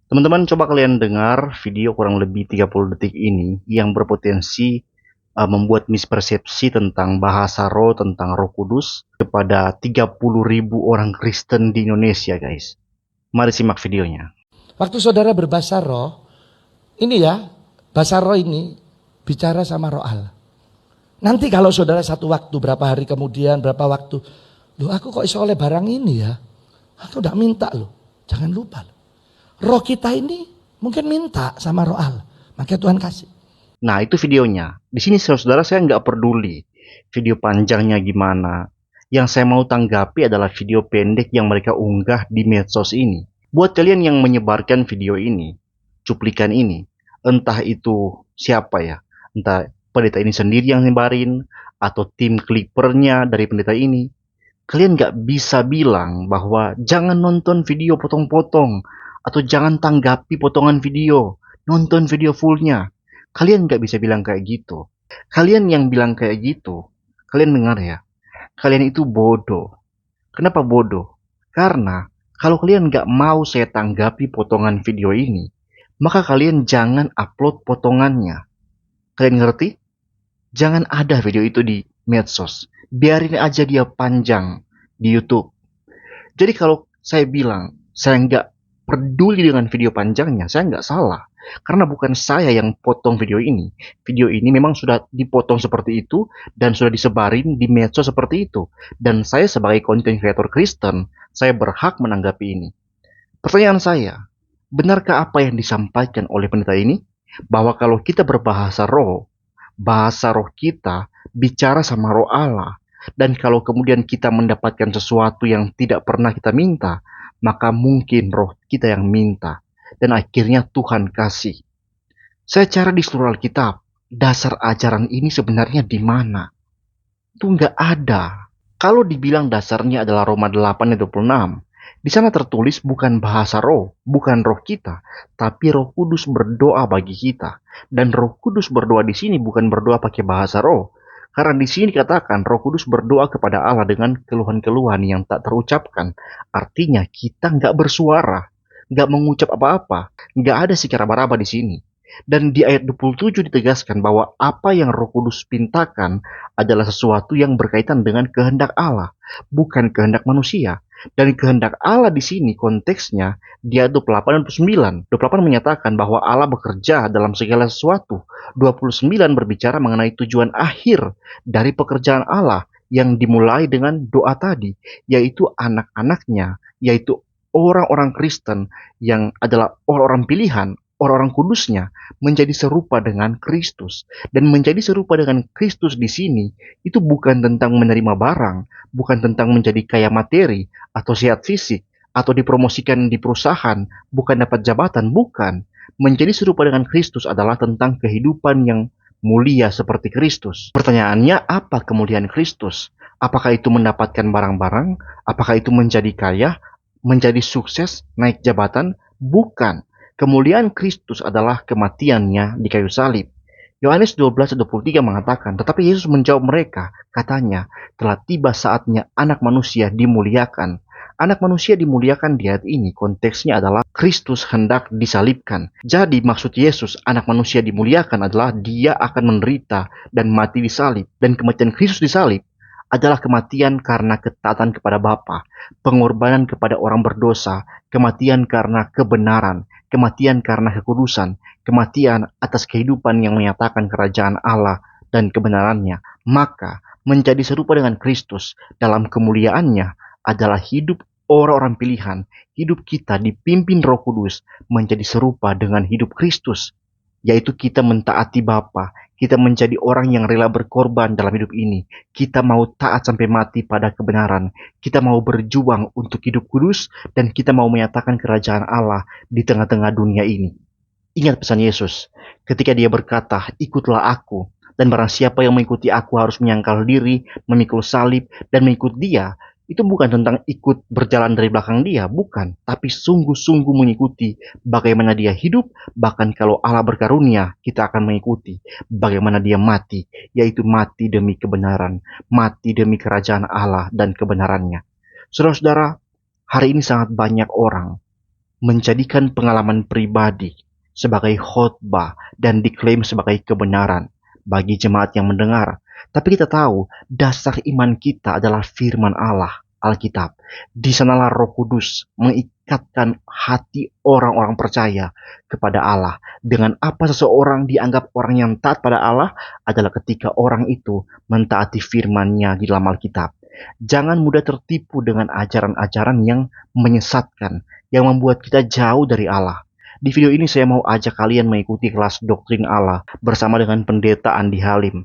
Teman-teman, coba kalian dengar video kurang lebih 30 detik ini yang berpotensi membuat mispersepsi tentang bahasa roh, tentang Roh Kudus kepada 30.000 orang Kristen di Indonesia, guys. Mari simak videonya. Waktu saudara berbahasa roh, ini ya, bahasa roh ini bicara sama roh Allah. Nanti kalau saudara satu waktu, berapa hari kemudian, berapa waktu, loh aku kok iso oleh barang ini ya? Aku udah minta loh, jangan lupa loh. Roh kita ini mungkin minta sama roh Allah, makanya Tuhan kasih. Nah, itu videonya. Di sini saudara saya nggak peduli video panjangnya gimana. Yang saya mau tanggapi adalah video pendek yang mereka unggah di medsos ini. Buat kalian yang menyebarkan video ini, cuplikan ini, entah itu siapa ya, entah pendeta ini sendiri yang nyebarin, atau tim klipernya dari pendeta ini, kalian nggak bisa bilang bahwa jangan nonton video potong-potong, atau jangan tanggapi potongan video, nonton video fullnya. Kalian nggak bisa bilang kayak gitu. Kalian yang bilang kayak gitu, kalian dengar ya, kalian itu bodoh. Kenapa bodoh? Karena kalau kalian nggak mau saya tanggapi potongan video ini, maka kalian jangan upload potongannya. Kalian ngerti? Jangan ada video itu di medsos. Biarin aja dia panjang di YouTube. Jadi kalau saya bilang saya nggak peduli dengan video panjangnya, saya nggak salah. Karena bukan saya yang potong video ini. Video ini memang sudah dipotong seperti itu dan sudah disebarin di medsos seperti itu. Dan saya sebagai content creator Kristen, saya berhak menanggapi ini. Pertanyaan saya, benarkah apa yang disampaikan oleh pendeta ini? Bahwa kalau kita berbahasa roh, bahasa roh kita bicara sama roh Allah. Dan kalau kemudian kita mendapatkan sesuatu yang tidak pernah kita minta, maka mungkin roh kita yang minta. Dan akhirnya Tuhan kasih. Saya cari di seluruh Alkitab, dasar ajaran ini sebenarnya di mana? Itu nggak ada. Kalau dibilang dasarnya adalah Roma 8 ayat 26, di sana tertulis bukan bahasa roh, bukan roh kita, tapi Roh Kudus berdoa bagi kita. Dan Roh Kudus berdoa di sini bukan berdoa pakai bahasa roh. Karena di sini dikatakan Roh Kudus berdoa kepada Allah dengan keluhan-keluhan yang tak terucapkan. Artinya kita nggak bersuara, nggak mengucap apa-apa, nggak ada sikap raba-raba di sini. Dan di ayat 27 ditegaskan bahwa apa yang Roh Kudus pintakan adalah sesuatu yang berkaitan dengan kehendak Allah, bukan kehendak manusia. Dan kehendak Allah di sini konteksnya di ayat 28 dan 29. 28 menyatakan bahwa Allah bekerja dalam segala sesuatu. 29 berbicara mengenai tujuan akhir dari pekerjaan Allah yang dimulai dengan doa tadi, yaitu anak-anaknya, yaitu orang-orang Kristen yang adalah orang-orang pilihan, orang-orang kudusnya menjadi serupa dengan Kristus. Dan menjadi serupa dengan Kristus di sini itu bukan tentang menerima barang, bukan tentang menjadi kaya materi atau sehat fisik atau dipromosikan di perusahaan, bukan dapat jabatan, bukan. Menjadi serupa dengan Kristus adalah tentang kehidupan yang mulia seperti Kristus. Pertanyaannya, apa kemuliaan Kristus? Apakah itu mendapatkan barang-barang? Apakah itu menjadi kaya? Menjadi sukses? Naik jabatan? Bukan. Kemuliaan Kristus adalah kematiannya di kayu salib. Yohanes 12:23 mengatakan, tetapi Yesus menjawab mereka, katanya, telah tiba saatnya anak manusia dimuliakan. Anak manusia dimuliakan di ayat ini konteksnya adalah Kristus hendak disalibkan. Jadi maksud Yesus anak manusia dimuliakan adalah dia akan menderita dan mati di salib. Dan kematian Kristus di salib adalah kematian karena ketaatan kepada Bapa, pengorbanan kepada orang berdosa, kematian karena kebenaran, kematian karena kekudusan, kematian atas kehidupan yang menyatakan kerajaan Allah dan kebenarannya. Maka menjadi serupa dengan Kristus dalam kemuliaannya adalah hidup orang-orang pilihan, hidup kita dipimpin Roh Kudus menjadi serupa dengan hidup Kristus, yaitu kita mentaati Bapa, kita menjadi orang yang rela berkorban dalam hidup ini. Kita mau taat sampai mati pada kebenaran. Kita mau berjuang untuk hidup kudus dan kita mau menyatakan kerajaan Allah di tengah-tengah dunia ini. Ingat pesan Yesus ketika dia berkata, ikutlah aku. Dan barang siapa yang mengikuti aku harus menyangkal diri, memikul salib, dan mengikut dia. Itu bukan tentang ikut berjalan dari belakang dia, bukan. Tapi sungguh-sungguh mengikuti bagaimana dia hidup, bahkan kalau Allah berkarunia, kita akan mengikuti bagaimana dia mati, yaitu mati demi kebenaran, mati demi kerajaan Allah dan kebenarannya. Saudara-saudara, hari ini sangat banyak orang menjadikan pengalaman pribadi sebagai khotbah dan diklaim sebagai kebenaran bagi jemaat yang mendengar. Tapi kita tahu dasar iman kita adalah firman Allah, Alkitab. Di sanalah Roh Kudus mengikatkan hati orang-orang percaya kepada Allah. Dengan apa seseorang dianggap orang yang taat pada Allah adalah ketika orang itu mentaati firman-Nya di dalam Alkitab. Jangan mudah tertipu dengan ajaran-ajaran yang menyesatkan, yang membuat kita jauh dari Allah. Di video ini saya mau ajak kalian mengikuti kelas doktrin Allah bersama dengan pendeta Andi Halim.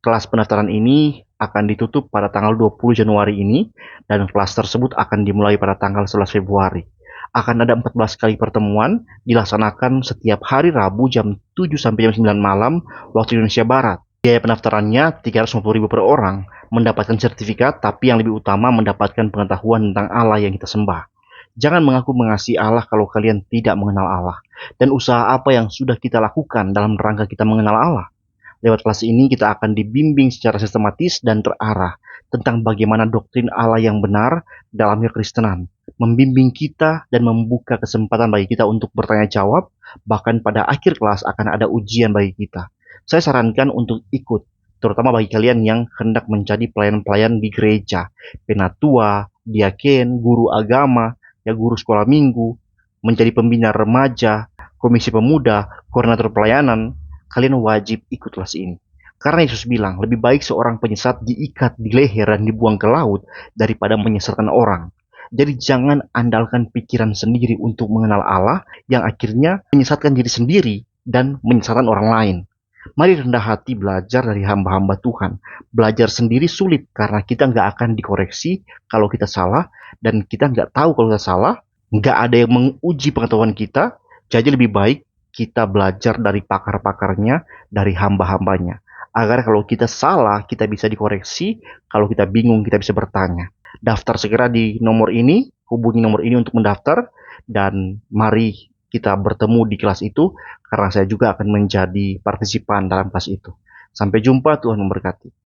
Kelas pendaftaran ini akan ditutup pada tanggal 20 Januari ini dan kelas tersebut akan dimulai pada tanggal 11 Februari. Akan ada 14 kali pertemuan dilaksanakan setiap hari Rabu jam 7 sampai jam 9 malam waktu Indonesia Barat. Biaya pendaftarannya 350.000 per orang, mendapatkan sertifikat, tapi yang lebih utama mendapatkan pengetahuan tentang Allah yang kita sembah. Jangan mengaku mengasihi Allah kalau kalian tidak mengenal Allah. Dan usaha apa yang sudah kita lakukan dalam rangka kita mengenal Allah? Lewat kelas ini kita akan dibimbing secara sistematis dan terarah tentang bagaimana doktrin Allah yang benar dalam kekristenan, membimbing kita dan membuka kesempatan bagi kita untuk bertanya jawab, bahkan pada akhir kelas akan ada ujian bagi kita. Saya sarankan untuk ikut, terutama bagi kalian yang hendak menjadi pelayan-pelayan di gereja, penatua, diaken, guru agama, guru sekolah minggu, menjadi pembina remaja, komisi pemuda, koordinator pelayanan. Kalian wajib ikut kelas ini. Karena Yesus bilang, lebih baik seorang penyesat diikat di leher dan dibuang ke laut daripada menyesatkan orang. Jadi jangan andalkan pikiran sendiri untuk mengenal Allah yang akhirnya menyesatkan diri sendiri dan menyesatkan orang lain. Mari rendah hati belajar dari hamba-hamba Tuhan. Belajar sendiri sulit karena kita nggak akan dikoreksi kalau kita salah, dan kita nggak tahu kalau kita salah, nggak ada yang menguji pengetahuan kita. Jadi lebih baik kita belajar dari pakar-pakarnya, dari hamba-hambanya. Agar kalau kita salah, kita bisa dikoreksi. Kalau kita bingung, kita bisa bertanya. Daftar segera di nomor ini, hubungi nomor ini untuk mendaftar, dan mari kita bertemu di kelas itu, karena saya juga akan menjadi partisipan dalam kelas itu. Sampai jumpa, Tuhan memberkati.